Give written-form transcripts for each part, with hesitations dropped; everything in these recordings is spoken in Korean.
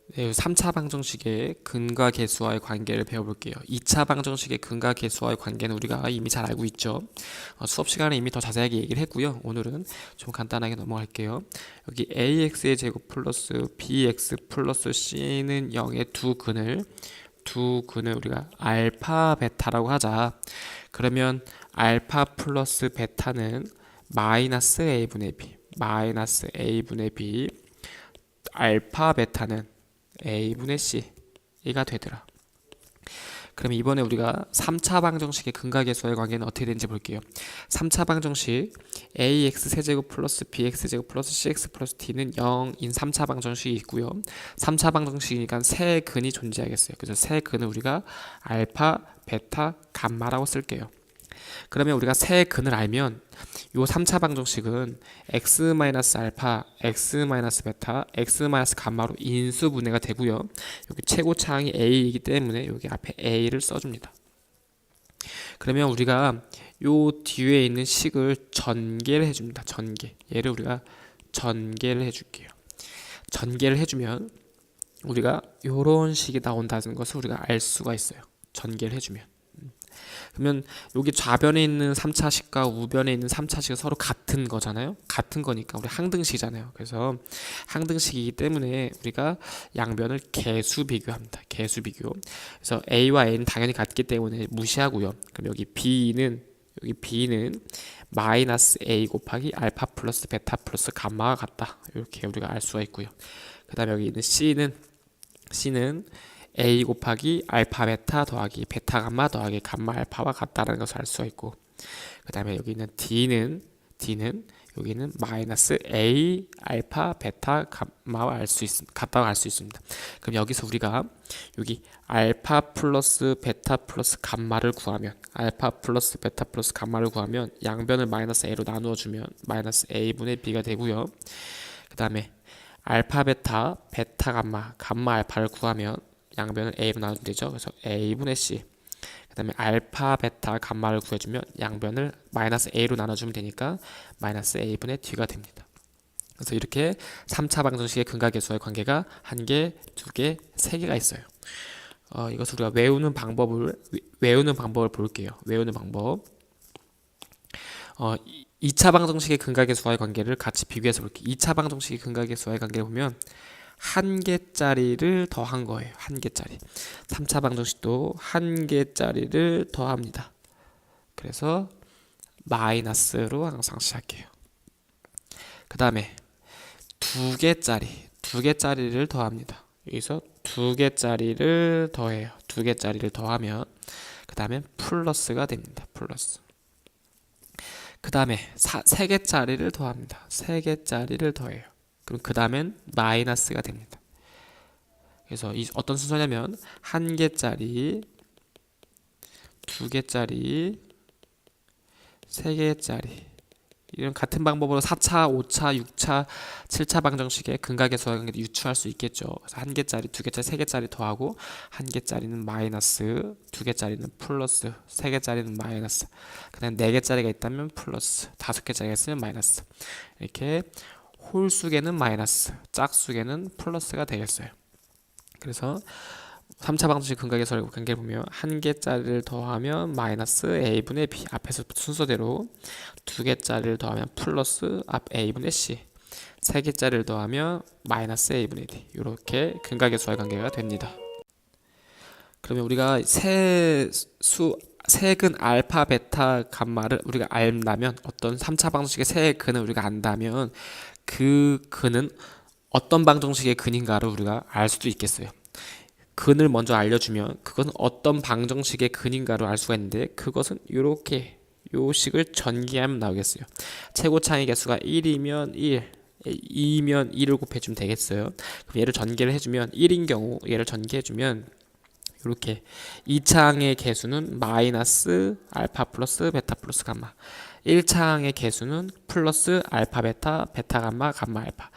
네, 3차 방정식의 근과 계수와의 관계를 배워볼게요. 2차 방정식의 근과 계수와의 관계는 우리가 이미 잘 알고 있죠. 수업 시간에 이미 더 자세하게 얘기를 했고요. 오늘은 좀 간단하게 넘어갈게요. 여기 ax의 제곱 플러스 bx 플러스 c는 0의 두 근을 우리가 알파 베타라고 하자. 그러면 알파 플러스 베타는 마이너스 a분의 b 알파 베타는 a분의 c가 되더라. 그럼 이번에 우리가 3차 방정식의 근과 계수와의 관계는 어떻게 되는지 볼게요. 3차 방정식 ax 세제곱 플러스 bx 제곱 플러스 cx 플러스 t는 0인 3차 방정식이 있고요. 3차 방정식이니까 세 근이 존재하겠어요. 그래서 세 근을 우리가 알파, 베타, 감마라고 쓸게요. 그러면 우리가 세 근을 알면 요 3차 방정식은 x-알파, x-베타, x-감마로 인수분해가 되고요. 여기 최고차항이 a이기 때문에 여기 앞에 a를 써줍니다. 그러면 우리가 요 뒤에 있는 식을 전개를 해줍니다. 얘를 우리가 전개를 해줄게요. 전개를 해주면 우리가 요런 식이 나온다는 것을 우리가 알 수가 있어요. 전개를 해주면. 그러면 여기 좌변에 있는 3차식과 우변에 있는 3차식은 서로 같은 거잖아요. 같은 거니까 우리 항등식이잖아요. 그래서 항등식이기 때문에 우리가 양변을 개수 비교합니다. 개수 비교. 그래서 a와 a는 당연히 같기 때문에 무시하고요. 그럼 여기 b는 마이너스 a 곱하기 알파 플러스 베타 플러스 감마가 같다. 이렇게 우리가 알 수가 있고요. 그 다음에 여기 있는 c는 a 곱하기 알파 베타 더하기 베타 감마 더하기 감마 알파와 같다는 것을 알 수가 있고, 그 다음에 여기 있는 d는 여기는 마이너스 a 알파 베타 감마와 같다고 알 수 있습니다. 그럼 여기서 우리가 여기 알파 플러스 베타 플러스 감마를 구하면 양변을 마이너스 a로 나누어 주면 마이너스 a분의 b가 되고요. 그 다음에 알파 베타 감마 알파를 구하면 양변을 a로 나누면 되죠. 그래서 a분의 c. 그 다음에 알파, 베타, 감마를 구해주면 양변을 마이너스 a로 나눠주면 되니까 마이너스 a분의 d가 됩니다. 그래서 이렇게 3차 방정식의 근과 계수와의 관계가 1개, 2개, 3개가 있어요. 이것을 우리가 외우는 방법을 볼게요. 외우는 방법. 2차 방정식의 근과 계수와의 관계를 같이 비교해서 볼게요. 2차 방정식의 근과 계수와의 관계를 보면 한 개짜리를 더한 거예요. 한 개짜리. 3차 방정식도 한 개짜리를 더합니다. 그래서 마이너스로 항상 시작해요. 그 다음에 두 개짜리를 더합니다. 여기서 두 개짜리를 더해요. 두 개짜리를 더하면 그 다음에 플러스가 됩니다. 플러스. 그 다음에 세 개짜리를 더합니다. 세 개짜리를 더해요. 그럼 그 다음엔 마이너스가 됩니다. 그래서 어떤 순서냐면 한 개짜리, 두 개짜리, 세 개짜리, 이런 같은 방법으로 4차, 5차, 6차, 7차 방정식의 근과 계수와 관계도 유추할 수 있겠죠. 그래서 한 개짜리, 두 개짜리, 세 개짜리 더하고 한 개짜리는 마이너스, 두 개짜리는 플러스, 세 개짜리는 마이너스, 그다음 네 개짜리가 있다면 플러스, 다섯 개짜리가 있으면 마이너스. 이렇게 홀수계는 마이너스, 짝수계는 플러스가 되겠어요. 그래서 3차 방정식 근과 계수와 관계를 보면 한 개짜리를 더하면 마이너스 a분의 b, 앞에서 순서대로 두 개짜리를 더하면 플러스 a분의 c, 세 개짜리를 더하면 마이너스 a분의 d, 이렇게 근과 계수와의 관계가 됩니다. 그러면 우리가 세근 알파 베타 감마를 우리가 알다면, 어떤 3차 방정식의 세 근을 우리가 안다면 그 근은 어떤 방정식의 근인가를 우리가 알 수도 있겠어요. 근을 먼저 알려주면 그것은 어떤 방정식의 근인가를 알 수가 있는데, 그것은 이렇게 요 식을 전개하면 나오겠어요. 최고차항의 개수가 1이면 1, 2면 2를 곱해주면 되겠어요. 그럼 얘를 전개를 해주면 1인 경우 얘를 전개해주면 이렇게 2차항의 개수는 마이너스 알파 플러스 베타 플러스 감마, 1차항의 개수는 플러스 알파 베타, 베타 감마, 감마 알파.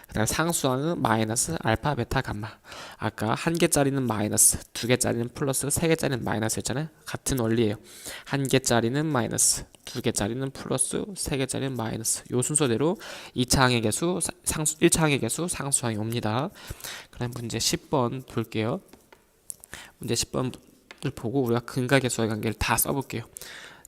그다음에 상수항은 마이너스 알파 베타 감마. 아까 한 개짜리는 마이너스, 두 개짜리는 플러스, 세 개짜리는 마이너스였잖아요. 같은 원리예요. 한 개짜리는 마이너스, 두 개짜리는 플러스, 세 개짜리는 마이너스. 요 순서대로 2차 항의 개수, 1차 항의 개수, 상수항이 옵니다. 그럼 문제 10번 볼게요. 문제 10번을 보고 우리가 근과 계수의 관계를 다 써볼게요.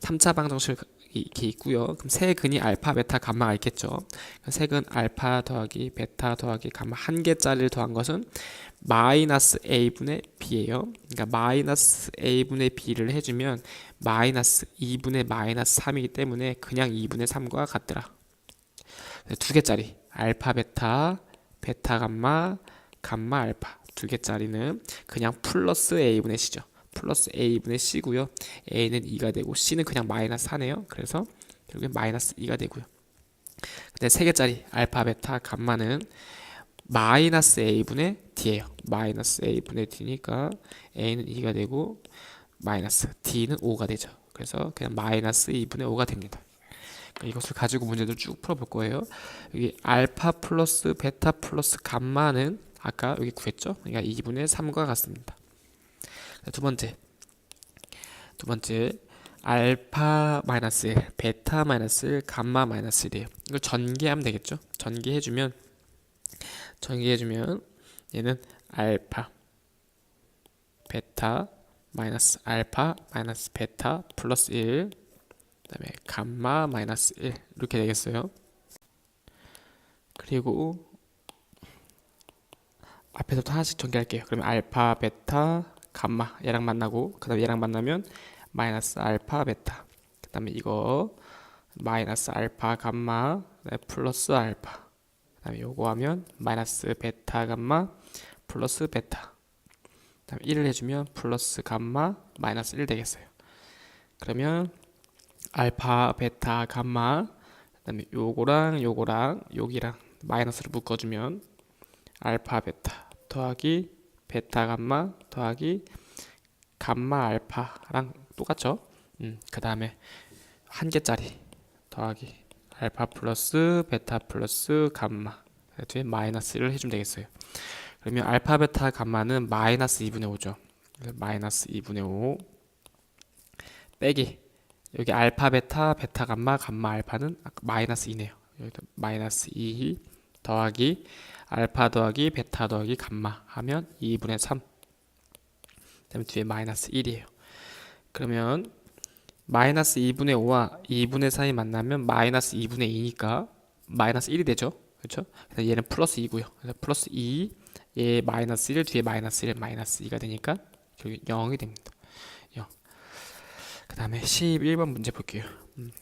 3차 방정식 이렇게 있고요. 그럼 세근이 알파, 베타, 감마가 있겠죠. 세근 알파 더하기 베타 더하기 감마 한 개짜리를 더한 것은 마이너스 a분의 b예요. 그러니까 마이너스 a분의 b를 해주면 마이너스 2분의 마이너스 3이기 때문에 그냥 2분의 3과 같더라. 두 개짜리 알파 베타, 베타 감마, 감마 알파 두 개짜리는 그냥 플러스 a분의 c죠. 플러스 a분의 c고요. a는 2가 되고 c는 그냥 마이너스 4네요. 그래서 결국에 마이너스 2가 되고요. 근데 세 개짜리 알파, 베타, 감마는 마이너스 a분의 d예요. 마이너스 a분의 d니까 a는 2가 되고 마이너스 d는 5가 되죠. 그래서 그냥 마이너스 2분의 5가 됩니다. 이것을 가지고 문제를 쭉 풀어볼 거예요. 여기 알파 플러스 베타 플러스 감마는 아까 여기 구했죠? 그러니까 2분의 3과 같습니다. 두 번째 알파 마이너스 1, 베타 마이너스 1, 감마 마이너스 1이에요. 이걸 전개하면 되겠죠? 전개해주면 얘는 알파 베타 마이너스 알파 마이너스 베타 플러스 1, 그다음에 감마 마이너스 1 이렇게 되겠어요. 그리고 앞에서부터 하나씩 전개할게요. 그러면 알파 베타 감마 얘랑 만나고 그 다음에 얘랑 만나면 마이너스 알파 베타, 그 다음에 이거 마이너스 알파 감마 플러스 알파, 그 다음에 요거 하면 마이너스 베타 감마 플러스 베타, 그 다음에 1을 해주면 플러스 감마 마이너스 1 되겠어요. 그러면 알파 베타 감마 그 다음에 요거랑 여기랑 마이너스를 묶어주면 알파 베타 더하기 베타 감마 더하기 감마 알파랑 똑같죠? 그 다음에 한 개짜리 더하기 알파 플러스 베타 플러스 감마 뒤에 마이너스 1을 해주면 되겠어요. 그러면 알파 베타 감마는 마이너스 2분의 5죠. 마이너스 2분의 5 빼기 여기 알파 베타 베타 감마 감마 알파는 마이너스 2네요. 여기도 마이너스 2 더하기 알파 더하기 베타 더하기 감마 하면 2분의 3, 그다음에 뒤에 마이너스 1이에요. 그러면 마이너스 2분의 5와 2분의 3이 만나면 마이너스 2분의 2니까 마이너스 1이 되죠. 그렇죠? 그래서 얘는 플러스 2고요. 그래서 플러스 2, 얘 마이너스 1 뒤에 마이너스 1 마이너스 2가 되니까 결국 0이 됩니다. 0. 그 다음에 11번 문제 볼게요.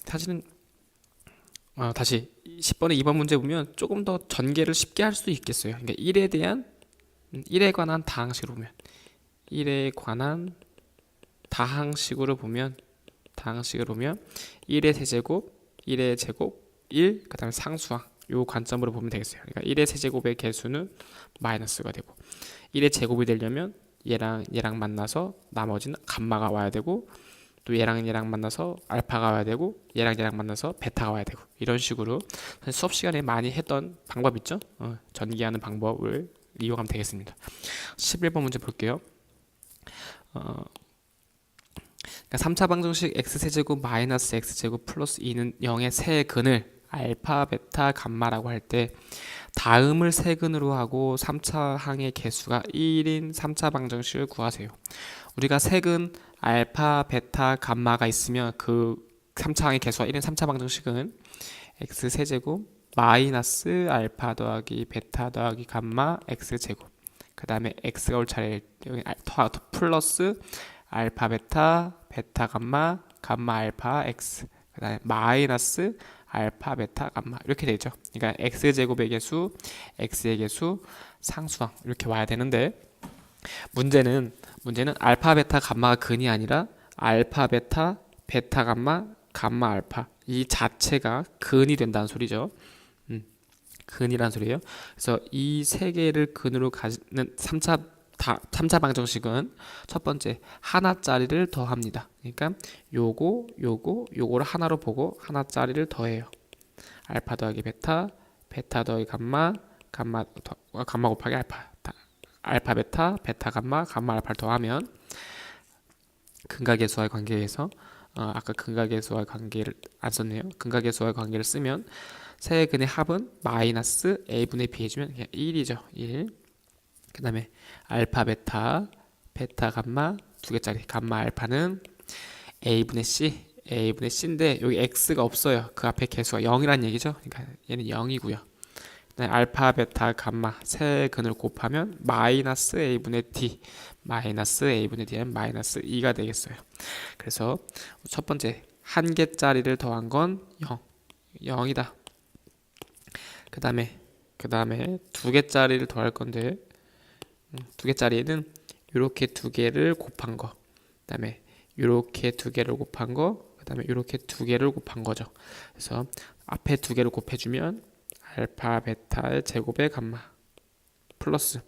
사실은 다시 10번에 2번 문제 보면 조금 더 전개를 쉽게 할 수 있겠어요. 그러니까 1에 관한 다항식으로 보면 1에 관한 다항식으로 보면 1의 세제곱, 1의 제곱, 1, 그 다음에 상수항 요 관점으로 보면 되겠어요. 그러니까 1의 세제곱의 개수는 마이너스가 되고 1의 제곱이 되려면 얘랑 만나서 나머지는 감마가 와야 되고 또 얘랑 만나서 알파가 와야 되고 얘랑 만나서 베타가 와야 되고 이런 식으로 수업 시간에 많이 했던 방법 있죠? 전개하는 방법을 이용하면 되겠습니다. 11번 문제 볼게요. 그러니까 3차 방정식 x세제곱 마이너스 x제곱 플러스 2는 0의 세근을 알파, 베타, 감마라고 할 때 다음을 세근으로 하고 3차 항의 개수가 1인 3차 방정식을 구하세요. 우리가 세근 알파, 베타, 감마가 있으면 그 3차 항의 개수가 1인 3차 방정식은 x세제곱 마이너스 알파 더하기 베타 더하기 감마 x제곱, 그 다음에 x가 올 차례 플러스 알파 베타 베타 감마 감마 알파 x, 그 다음에 마이너스 알파 베타 감마 이렇게 되죠. 그러니까 x제곱의 개수 x의 개수 상수항 이렇게 와야 되는데 문제는 알파 베타 감마가 근이 아니라 알파 베타 베타 감마 감마 알파 이 자체가 근이 된다는 소리죠. 근이란 소리예요. 그래서 이 세 개를 근으로 가지는 3차 방정식은 첫 번째 하나짜리를 더합니다. 그러니까 요거를 하나로 보고 하나짜리를 더해요. 알파 더하기 베타, 베타 더하기 감마, 감마 곱하기 알파, 알파 베타, 베타 감마, 감마 알파를 더하면 근각계수와의 관계에서 아까 근각계수와의 관계를 안 썼네요. 근각계수와의 관계를 쓰면 세 근의 합은 마이너스 a분의 b 해주면 그냥 1이죠. 1. 그 다음에 알파 베타, 베타 감마 두 개짜리 감마 알파는 a분의 c인데 여기 x가 없어요. 그 앞에 개수가 0이란 얘기죠. 그러니까 얘는 0이고요. 알파 베타 감마 세 근을 곱하면 마이너스 a분의 d는 마이너스 2가 되겠어요. 그래서 첫 번째 한 개짜리를 더한 건 0이다. 그 다음에 두 개짜리를 더할 건데 두 개짜리는 이렇게 두 개를 곱한 거, 그 다음에 이렇게 두 개를 곱한 거, 그 다음에 이렇게 두 개를 곱한 거죠. 그래서 앞에 두 개를 곱해주면 알파 베타의 제곱의 감마 플러스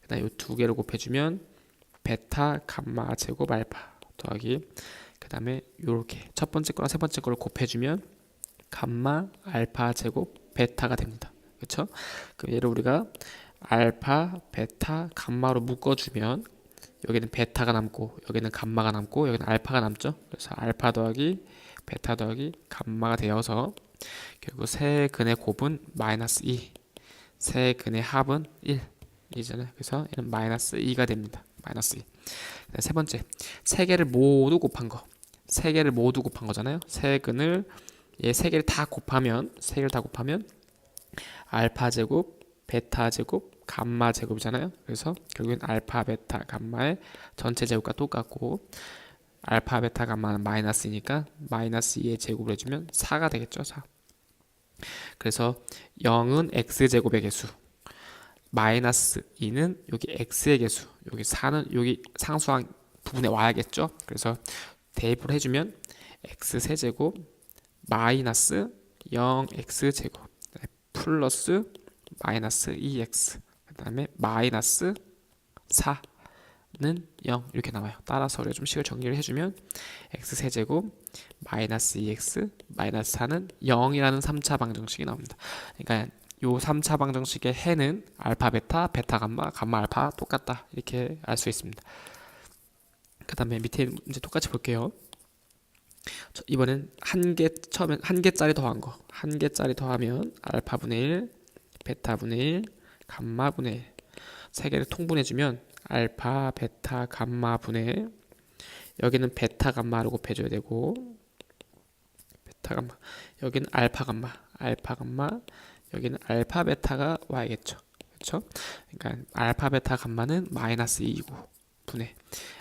그 다음에 이 두 개를 곱해주면 베타 감마 제곱 알파 더하기 그 다음에 이렇게 첫 번째 거랑 세 번째 거를 곱해주면 감마 알파 제곱 베타가 됩니다. 그렇죠? 그럼 얘를 우리가 알파 베타 감마로 묶어주면 여기는 베타가 남고 여기는 감마가 남고 여기는 알파가 남죠. 그래서 알파 더하기 베타 더하기 감마가 되어서 결국 세 근의 곱은 마이너스 2, 세 근의 합은 1이잖아요. 그래서 얘는 마이너스 2가 됩니다. 마이너스 2. 세 번째, 세 개를 모두 곱한 거. 세 개를 모두 곱한 거잖아요. 세 근을 세 개를 다 곱하면 알파 제곱, 베타 제곱, 감마 제곱이잖아요. 그래서 결국엔 알파, 베타, 감마의 전체 제곱과 똑같고 알파, 베타, 감마는 마이너스이니까 마이너스 2의 제곱을 해주면 4가 되겠죠. 4. 그래서 0은 x제곱의 개수, 마이너스 2는 여기 x의 개수, 여기 4는 여기 상수항 부분에 와야겠죠. 그래서 대입을 해주면 x세제곱 마이너스 0x제곱 플러스 마이너스 2x 그 다음에 마이너스 4는 0 이렇게 나와요. 따라서 우리가 좀 식을 정리를 해주면 x세제곱 마이너스 2x 마이너스 4는 0이라는 3차 방정식이 나옵니다. 그러니까 요 3차 방정식의 해는 알파 베타, 베타 감마, 감마 알파 똑같다 이렇게 알 수 있습니다. 그 다음에 밑에 문제 똑같이 볼게요. 이번엔 처음엔 한 개짜리 더한 거. 한 개짜리 더하면 알파분의 1, 베타분의 1, 감마분의 1. 세 개를 통분해주면 알파, 베타, 감마분의 1. 여기는 베타 감마로 곱해줘야 되고 베타 감마. 여기는 알파 감마, 여기는 알파 베타가 와야겠죠. 그렇죠? 그러니까 알파 베타 감마는 마이너스 2이고 분의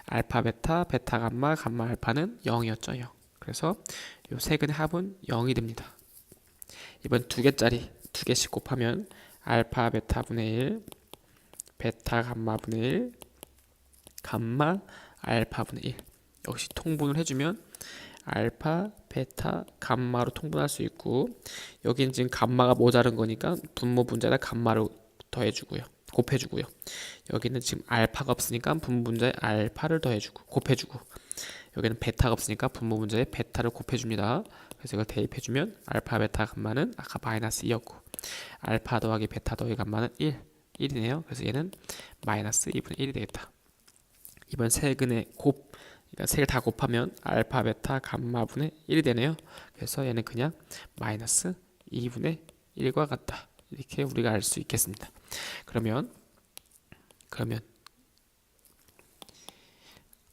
알파 베타, 베타 감마, 감마 알파는 0이었죠. 0. 그래서 이 세 근의 합은 0이 됩니다. 이번 두 개짜리 두 개씩 곱하면 알파 베타분의 1, 베타 감마분의 1, 감마 알파분의 1. 역시 통분을 해주면 알파, 베타, 감마로 통분할 수 있고 여기는 지금 감마가 모자른 거니까 분모 분자에다 감마를 더해주고요. 곱해주고요. 여기는 지금 알파가 없으니까 분모 분자에 알파를 더해주고 곱해주고 여기는 베타가 없으니까 분모 분자에 베타를 곱해줍니다. 그래서 이걸 대입해주면 알파, 베타, 감마는 아까 마이너스 2였고 알파 더하기 베타 더하기 감마는 1이네요. 그래서 얘는 마이너스 2분의 1이 되겠다. 이번 세 근의 그러니까 세 개 다 곱하면 알파, 베타, 감마분의 1이 되네요. 그래서 얘는 그냥 마이너스 2분의 1과 같다. 이렇게 우리가 알 수 있겠습니다. 그러면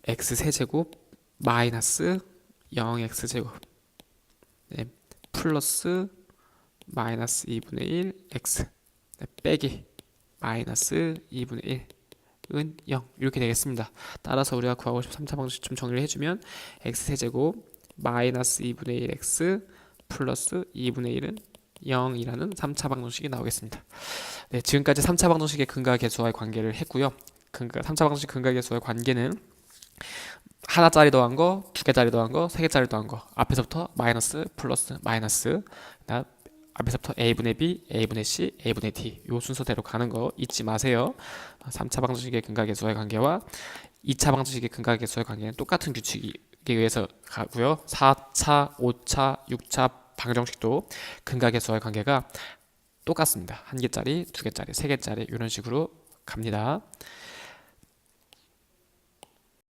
x세제곱 마이너스 0x제곱 플러스 마이너스 2분의 1 x 빼기 마이너스 2분의 1은 0 이렇게 되겠습니다. 따라서 우리가 구하고 싶은 3차 방정식 좀 정리를 해주면 x세제곱 마이너스 2분의 1 x 플러스 2분의 1은 0이라는 3차 방정식이 나오겠습니다. 네, 지금까지 3차 방정식의 근과 계수와의 관계를 했고요. 3차 방정식 근과 계수와의 관계는 하나짜리 더한 거, 두 개짜리 더한 거, 세 개짜리 더한 거 앞에서부터 마이너스, 플러스, 마이너스 그다음 앞에서부터 a분의 b, a분의 c, a분의 d 요 순서대로 가는 거 잊지 마세요. 3차 방정식의 근과 계수와의 관계와 2차 방정식의 근과 계수와의 관계는 똑같은 규칙에 의해서 가고요. 4차, 5차, 6차 방정식도 근과 계수와의 관계가 똑같습니다. 한 개짜리, 두 개짜리, 세 개짜리 이런 식으로 갑니다.